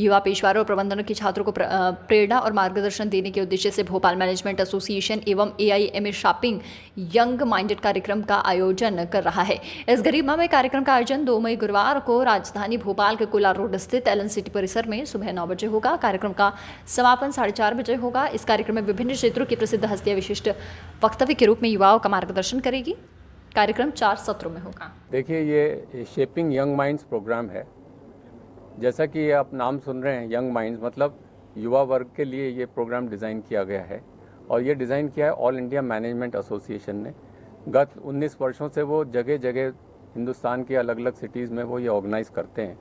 युवा पेशवारों और प्रबंधनों के छात्रों को प्रेरणा और मार्गदर्शन देने के उद्देश्य से भोपाल मैनेजमेंट एसोसिएशन एवं AIMA शॉपिंग यंग माइंडेड कार्यक्रम का आयोजन कर रहा है। इस गरिमामय कार्यक्रम का आयोजन 2 मई गुरुवार को राजधानी भोपाल के कोलार रोड स्थित एलन सिटी परिसर में सुबह 9 बजे होगा। कार्यक्रम का समापन 4:30 बजे होगा। इस कार्यक्रम में विभिन्न क्षेत्रों की प्रसिद्ध हस्तियां विशिष्ट वक्तव्य के रूप में युवाओं का मार्गदर्शन करेगी। कार्यक्रम 4 सत्रों में होगा। देखिए, ये शेपिंग यंग माइंड्स प्रोग्राम है। जैसा कि आप नाम सुन रहे हैं, यंग माइंड्स मतलब युवा वर्ग के लिए ये प्रोग्राम डिज़ाइन किया गया है और ये डिज़ाइन किया है ऑल इंडिया मैनेजमेंट एसोसिएशन ने। गत 19 वर्षों से वो जगह जगह हिंदुस्तान की अलग अलग सिटीज़ में वो ये ऑर्गेनाइज़ करते हैं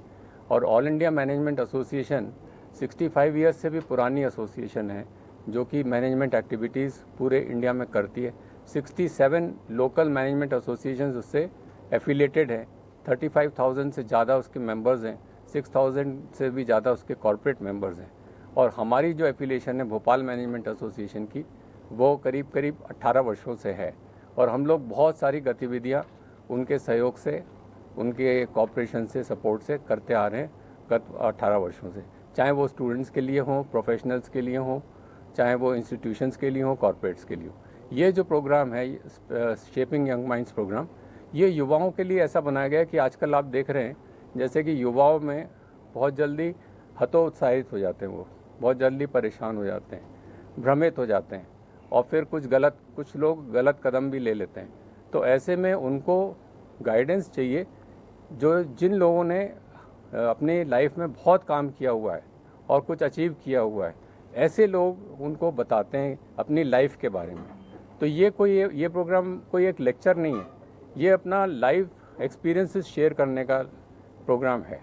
और all India management association 65 years से भी पुरानी एसोसिएशन है जो कि मैनेजमेंट एक्टिविटीज़ पूरे इंडिया में करती है। 67 लोकल मैनेजमेंट एसोसिएशंस उससे एफिलिएटेड हैं। 35,000 से ज़्यादा उसके मेंबर्स हैं। 6,000 से भी ज़्यादा उसके कॉरपोरेट मेंबर्स हैं और हमारी जो एफिलिएशन है भोपाल मैनेजमेंट एसोसिएशन की, वो करीब 18 वर्षों से है और हम लोग बहुत सारी गतिविधियाँ उनके सहयोग से, उनके कॉपरेशन से, सपोर्ट से करते आ रहे हैं गत 18 वर्षों से। चाहे वो स्टूडेंट्स के लिए हों, प्रोफेशनल्स के लिए हों, चाहे वो इंस्टीट्यूशंस के लिए हों, कॉरपोरेट्स के लिए हों। ये जो प्रोग्राम है शेपिंग यंग माइंड्स प्रोग्राम, ये युवाओं के लिए ऐसा बनाया गया है कि आजकल आप देख रहे हैं जैसे कि युवाओं में बहुत जल्दी हतोत्साहित हो जाते हैं, वो बहुत जल्दी परेशान हो जाते हैं, भ्रमित हो जाते हैं और फिर कुछ लोग गलत कदम भी ले लेते हैं। तो ऐसे में उनको गाइडेंस चाहिए। जिन लोगों ने अपनी लाइफ में बहुत काम किया हुआ है और कुछ अचीव किया हुआ है, ऐसे लोग उनको बताते हैं अपनी लाइफ के बारे में। तो ये प्रोग्राम कोई एक लेक्चर नहीं है, ये अपना लाइफ एक्सपीरियंसेस शेयर करने का प्रोग्राम है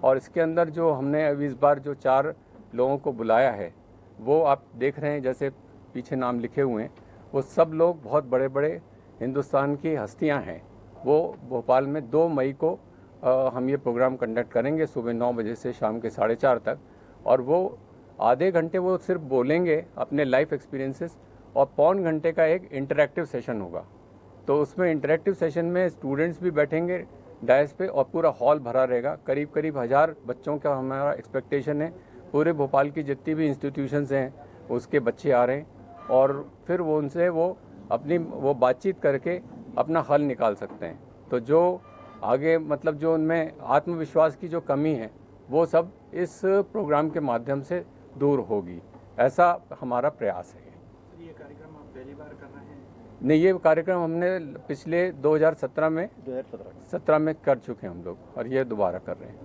और इसके अंदर जो हमने अभी इस बार जो 4 लोगों को बुलाया है, वो आप देख रहे हैं जैसे पीछे नाम लिखे हुए हैं, वो सब लोग बहुत बड़े बड़े हिंदुस्तान की हस्तियां हैं। वो भोपाल में 2 मई को हम ये प्रोग्राम कंडक्ट करेंगे सुबह 9 बजे से शाम के 4:30 तक और वो आधे घंटे वो सिर्फ बोलेंगे अपने लाइफ एक्सपीरियंसेस और पौन घंटे का एक इंटरैक्टिव सेशन होगा। तो उसमें इंटरैक्टिव सेशन में स्टूडेंट्स भी बैठेंगे डायस पे और पूरा हॉल भरा रहेगा। करीब 1000 बच्चों का हमारा एक्सपेक्टेशन है। पूरे भोपाल की जितनी भी इंस्टीट्यूशंस हैं उसके बच्चे आ रहे हैं और फिर वो उनसे वो बातचीत करके अपना हल निकाल सकते हैं। तो जो आगे मतलब जो उनमें आत्मविश्वास की जो कमी है वो सब इस प्रोग्राम के माध्यम से दूर होगी, ऐसा हमारा प्रयास है। ये कार्यक्रम आप पहली बार कर रहे हैं? नहीं, ये कार्यक्रम हमने पिछले 2017 में कर चुके हैं हम लोग और ये दोबारा कर रहे हैं।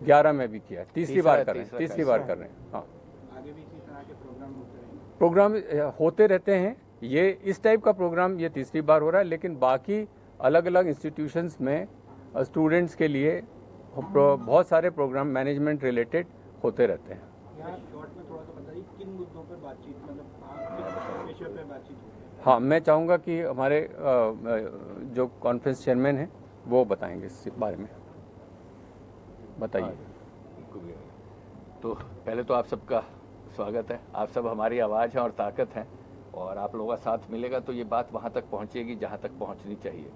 11 में भी किया, तीसरी बार कर रहे हैं। हाँ, आगे भी इसी तरह के प्रोग्राम होते रहेंगे? प्रोग्राम होते रहते हैं। ये इस टाइप का प्रोग्राम ये तीसरी बार हो रहा है, लेकिन बाकी अलग अलग इंस्टीट्यूशंस में स्टूडेंट्स के लिए बहुत सारे प्रोग्राम मैनेजमेंट रिलेटेड होते रहते हैं। यहाँ शॉर्ट में थोड़ा सा बताइए किन मुद्दों पर बातचीत, मतलब किस विषय पर बातचीत होगी? हाँ, मैं चाहूँगा कि हमारे जो कॉन्फ्रेंस चेयरमैन हैं वो बताएंगे इस बारे में। बताइए। तो पहले तो आप सबका स्वागत है। आप सब हमारी आवाज़ हैं और ताकत हैं और आप लोगों का साथ मिलेगा तो ये बात वहाँ तक पहुँचेगी जहाँ तक पहुँचनी चाहिए।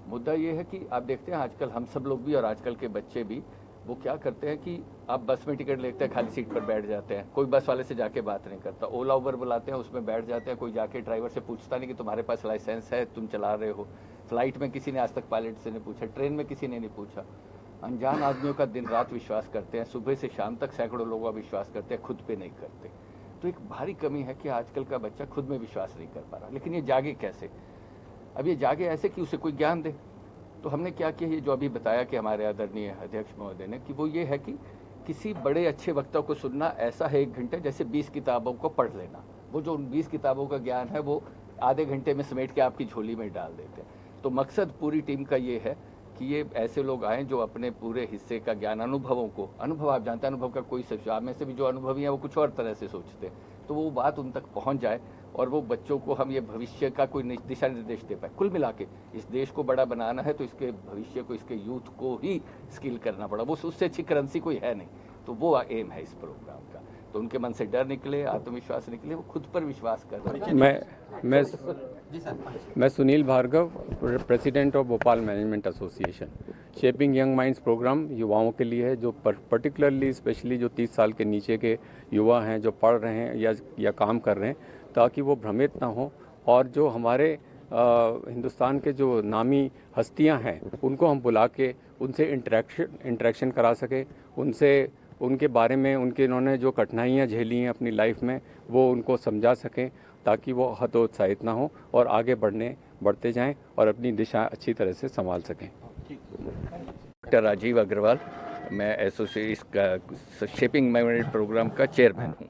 मुद्दा ये है कि आप देखते हैं आजकल हम सब लोग भी और आजकल के बच्चे भी वो क्या करते हैं कि आप बस में टिकट लेते हैं, खाली सीट पर बैठ जाते हैं, कोई बस वाले से जाके बात नहीं करता। ओला उबर बुलाते हैं, उसमें बैठ जाते हैं, कोई जाके ड्राइवर से पूछता नहीं कि तुम्हारे पास लाइसेंस है, तुम चला रहे हो। फ्लाइट में किसी ने आज तक पायलट से नहीं पूछा, ट्रेन में किसी ने नहीं पूछा। अनजान आदमियों का दिन रात विश्वास करते हैं, सुबह से शाम तक सैकड़ों लोगों का विश्वास करते हैं, खुद पे नहीं करते। तो एक भारी कमी है कि आजकल का बच्चा खुद में विश्वास नहीं कर पा रहा। लेकिन ये जागे कैसे? अब ये जागे ऐसे कि उसे कोई ज्ञान दे। तो हमने क्या किया, ये जो अभी बताया कि हमारे आदरणीय अध्यक्ष महोदय ने, कि वो ये है कि किसी बड़े अच्छे वक्ता को सुनना ऐसा है 1 घंटे जैसे 20 किताबों को पढ़ लेना। वो जो 20 किताबों का ज्ञान है वो आधे घंटे में समेट के आपकी झोली में डाल देते हैं। तो मकसद पूरी टीम का ये है कि ये ऐसे लोग आएँ जो अपने पूरे हिस्से का ज्ञान, अनुभव आप जानते हैं, अनुभव का कोई आप में से भी जो अनुभवी हैं वो कुछ और तरह से सोचते हैं, तो वो बात उन तक पहुँच जाए और वो बच्चों को हम ये भविष्य का कोई दिशा निर्देश दे पाए। कुल मिला के इस देश को बड़ा बनाना है तो इसके भविष्य को, इसके यूथ को ही स्किल करना पड़ा। वो उससे अच्छी करेंसी कोई है नहीं। तो वो एम है इस प्रोग्राम का। तो उनके मन से डर निकले, आत्मविश्वास निकले, वो खुद पर विश्वास कर रहे हैं। मैं Sunil Bhargav, president of Bhopal management association. Shaping young minds programme युवाओं के लिए है, जो पर्टिकुलरली स्पेशली जो 30 साल के नीचे के युवा हैं, जो पढ़ रहे हैं या काम कर रहे हैं, ताकि वो भ्रमित ना हो और जो हमारे हिंदुस्तान के जो नामी हस्तियां हैं उनको हम बुला के उनसे इंटरेक्शन करा सके, उनके बारे में इन्होंने जो कठिनाइयाँ झेली हैं अपनी लाइफ में वो उनको समझा सकें, ताकि वो हतोत्साहित ना हो और आगे बढ़ते जाएं और अपनी दिशा अच्छी तरह से संभाल सकें। डॉक्टर राजीव अग्रवाल, मैं एसोसिएट शेपिंग माइंड प्रोग्राम का चेयरमैन हूँ।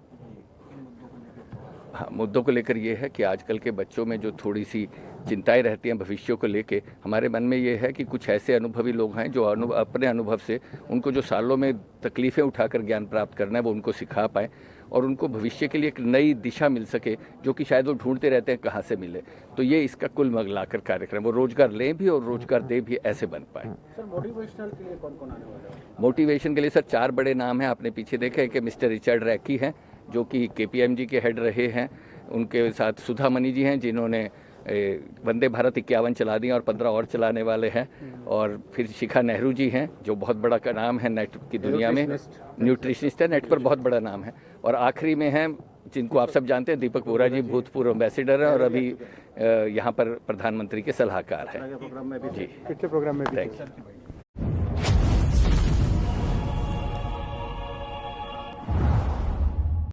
हाँ, मुद्दों को लेकर ये है कि आजकल के बच्चों में जो थोड़ी सी चिंताएं रहती हैं भविष्य को लेके, हमारे मन में ये है कि कुछ ऐसे अनुभवी लोग हैं जो अपने अनुभव से उनको जो सालों में तकलीफ़ें उठाकर ज्ञान प्राप्त करना है वो उनको सिखा पाएँ और उनको भविष्य के लिए एक नई दिशा मिल सके, जो कि शायद वो ढूंढते रहते हैं कहाँ से मिले। तो ये इसका कुल मिलाकर कार्यक्रम, वो रोजगार लें भी और रोजगार दे भी, ऐसे बन पाए। सर मोटिवेशनल के लिए कौन कौन आने वाला है? मोटिवेशन के लिए सर 4 बड़े नाम हैं। आपने पीछे देखा है कि मिस्टर रिचर्ड रैकी हैं जो कि KPMG के हेड रहे हैं, उनके साथ सुधा मनी जी हैं जिन्होंने वंदे भारत 51 चला दी और 15 और चलाने वाले हैं, और फिर शिखा नेहरू जी हैं जो बहुत बड़ा का नाम है नेट की दुनिया में, न्यूट्रिशनिस्ट है, नेट पर बहुत बड़ा नाम है। और आखिरी में हैं जिनको आप सब जानते हैं, दीपक बोरा जी भूतपूर्व एम्बेसडर हैं और अभी यहाँ पर प्रधानमंत्री के सलाहकार हैं। प्रोग्राम में भी जी, पिछले प्रोग्राम में भी थैंक यू।